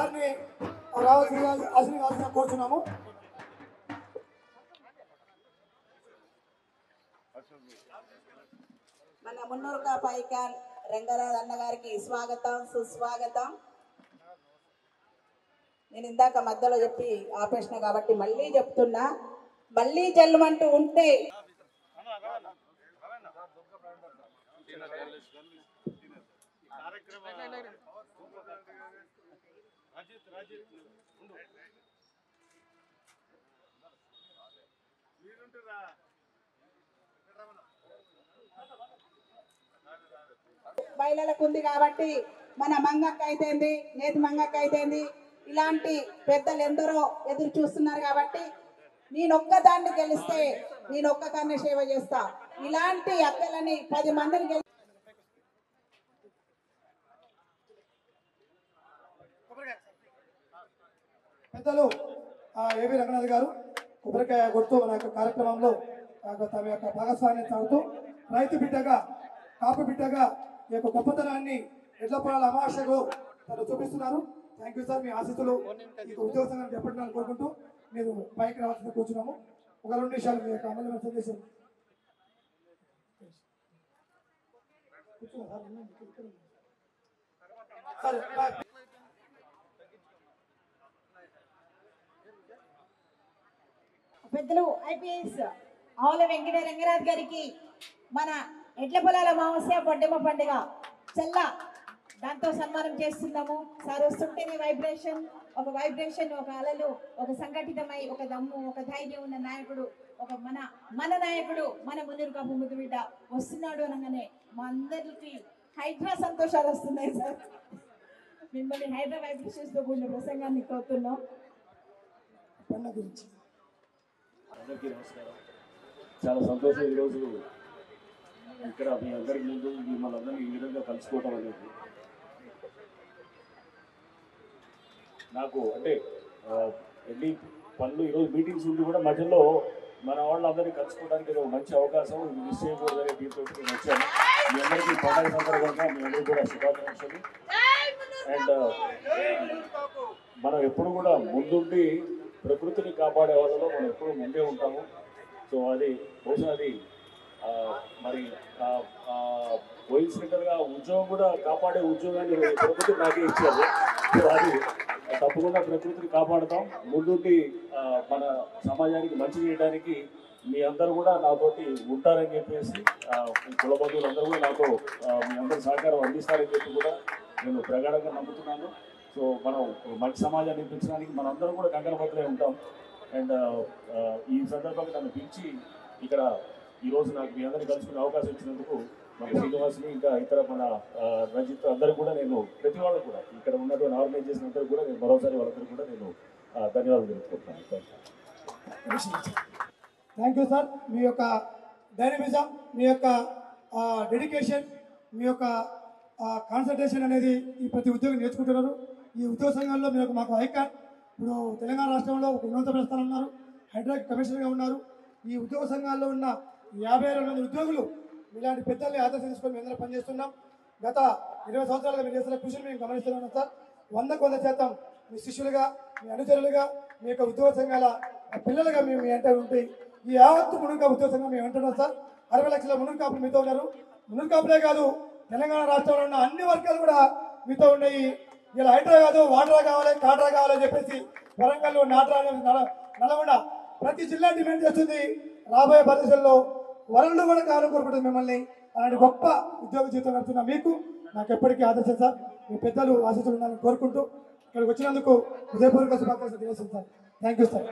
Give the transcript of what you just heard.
సార్ని రావాల్సిందిగా ఆశీర్వాదంగా కోరుతున్నాము. మన మున్నూరుగా పైకాన్ రంగరాజ్ అన్న గారికి స్వాగతం సుస్వాగతం. నేను ఇందాక మధ్యలో చెప్పి ఆపేసిన కాబట్టి మళ్ళీ చెప్తున్నా, మళ్ళీ జల్లుమంటూ ఉంటే మహిళలకు ఉంది కాబట్టి మన మంగక్క అయితేంది, నేతి మంగక్క అయితేంది, ఇలాంటి పెద్దలు ఎందరో ఎదురు చూస్తున్నారు కాబట్టి నేనొక్కదాన్ని గెలిస్తే నేనొక్కదాన్నే సేవ చేస్తా. ఇలాంటి అక్కలని 10 మందిని పెద్దలు ఏవి రంగనాథ్ గారు కొబ్బరికాయ కొడుతూ మన యొక్క కార్యక్రమంలో తమ యొక్క భాగస్వామ్యం తాగుతూ రైతు బిడ్డగా కాపు బిడ్డగా ఈ యొక్క గొప్పతనాన్ని ఎడ్ల పొలాల అమావాస్యకు తను చూపిస్తున్నారు. Thank you sir. మీ ఆశీస్సులు ఉద్యోగ సంఘం చెప్పడానికి కోరుకుంటూ మీరు పైకి రావాల్సింది కూర్చున్నాము. ఒక 2 నిమిషాలు మీ యొక్క అమలు సందేశం. పెద్దలు ఐపీఎస్ ఆవుల వెంకట రంగరాజ్ గారికి మన ఎడ్ల పొలాల అమావాస్య బొడ్డెమ్మ పండుగ చల్ల దాంతో సన్మానం చేస్తున్నాము. సార్ వస్తుంటేనే వైబ్రేషన్, ఒక అలలు, ఒక సంఘటితమై, ఒక దమ్ము, ఒక ధైర్యం ఉన్న నాయకుడు, ఒక మన నాయకుడు, మన మున్నూరు కాపు ముద్దు బిడ్డ వస్తున్నాడు అనగానే మా అందరికి హైడ్రా సంతోషాలు వస్తున్నాయి సార్. మిమ్మల్ని హైడ్రా వైబ్రేషన్స్ తో కూడిన ప్రసంగాన్ని కోరుతున్నాం. అందరికీ నమస్కారం. చాలా సంతోషం ఈరోజు ఇక్కడ మీ అందరి ముందు మిమ్మల్ని అందరినీ ఈ విధంగా కలుసుకోవటం అనేది. నాకు అంటే ఎన్ని పనులు ఈరోజు మీటింగ్స్ ఉండి కూడా మధ్యలో మన వాళ్ళందరినీ కలుసుకోవడానికి ఒక మంచి అవకాశం ఇది మిస్ చేయకూడదనే దీంతో నేను వచ్చాను. మీ అందరికీ పండుగ సందర్భంగా మీ అందరికీ కూడా శుభాకాంక్షలు. అండ్ మనం ఎప్పుడు కూడా ముందుండి ప్రకృతిని కాపాడే వాళ్ళలో మనం ఎప్పుడూ ముందే ఉంటాము. సో అది బహుశా అది మరి కోయిన్సిడెంటల్గా ఉద్యోగం కూడా కాపాడే ఉద్యోగాన్ని ప్రకృతి నాకే ఇచ్చారు. సో అది తప్పకుండా ప్రకృతిని కాపాడుతాం. ముందుండి మన సమాజానికి మంచి చేయడానికి మీ అందరూ కూడా నాతోటి ఉంటారని చెప్పేసి కుల బంధువులు అందరూ కూడా నాతో మీ అందరూ సహకారం అందిస్తారని చెప్పి కూడా నేను ప్రగాఢంగా నమ్ముతున్నాను. సో మనం మంచి సమాజాన్ని నిర్మించడానికి మనందరం కూడా కంకణబద్ధులై ఉంటాం. అండ్ ఈ సందర్భంగా నన్ను పిలిచి ఇక్కడ ఈరోజు నాకు మీ అందరినీ కలుసుకునే అవకాశం ఇచ్చినందుకు మన శ్రీనివాస్ని ఇంకా ఇతర మన రంజిత్ అందరూ కూడా నేను ప్రతి వాళ్ళు కూడా ఇక్కడ ఉన్నటువంటి ఆర్గనైజ్ చేసిన అందరూ కూడా నేను మరోసారి వాళ్ళందరూ కూడా నేను ధన్యవాదాలు తెలుపుకుంటున్నాను. Thank you sir. మీ యొక్క డైనమిజం, మీ యొక్క డెడికేషన్, మీ యొక్క కాన్సన్ట్రేషన్ అనేది ఈ ప్రతి ఉద్యోగం నేర్చుకుంటున్నారు. ఈ ఉద్యోగ సంఘాల్లో మీరు మాకు ఐకాన్. ఇప్పుడు తెలంగాణ రాష్ట్రంలో ఒక ఉన్నత ప్రస్థానం ఉన్నారు, హైడ్రాక్ కమిషనర్గా ఉన్నారు. ఈ ఉద్యోగ సంఘాల్లో ఉన్న 52 మంది ఉద్యోగులు ఇలాంటి పెద్దల్ని ఆదర్శం తీసుకొని మేము అందరూ పనిచేస్తున్నాం. గత 20 సంవత్సరాలుగా మీరు చేస్తున్న కృషిని మేము గమనిస్తున్నాం సార్. 100% మీ శిష్యులుగా, మీ అనుచరులుగా, మీ యొక్క ఉద్యోగ సంఘాల పిల్లలుగా మేము మీ వెంట ఉంటే ఈ యావత్తు మునుగు ఉద్యోగ సంఘం మేము వెంటున్నాం సార్. 60 లక్షల మునుగు కాపులు మీతో ఉన్నారు. మునుగు కాపులే కాదు, తెలంగాణ రాష్ట్రంలో ఉన్న అన్ని వర్గాలు కూడా మీతో ఉన్నాయి. ఇలా హైడ్రా కాదు, వాటరా కావాలి, కాటరా కావాలని చెప్పేసి వరంగల్, నాటరా, నల్గొండ ప్రతి జిల్లా డిమాండ్ చేస్తుంది. రాబోయే పరిస్థితుల్లో వరల్డ్ కూడా కాలం కోరుకుంటుంది మిమ్మల్ని. అలాంటి గొప్ప ఉద్యోగ జీవితం నడుపుతున్న మీకు నాకు ఎప్పటికీ ఆదర్శం సార్. మీ పెద్దలు ఆశీస్సులు ఉండాలని కోరుకుంటూ ఇక్కడికి వచ్చినందుకు హృదయపూర్వక శుభాకాంక్షలు తెలియజేస్తాను సార్. Thank you sir.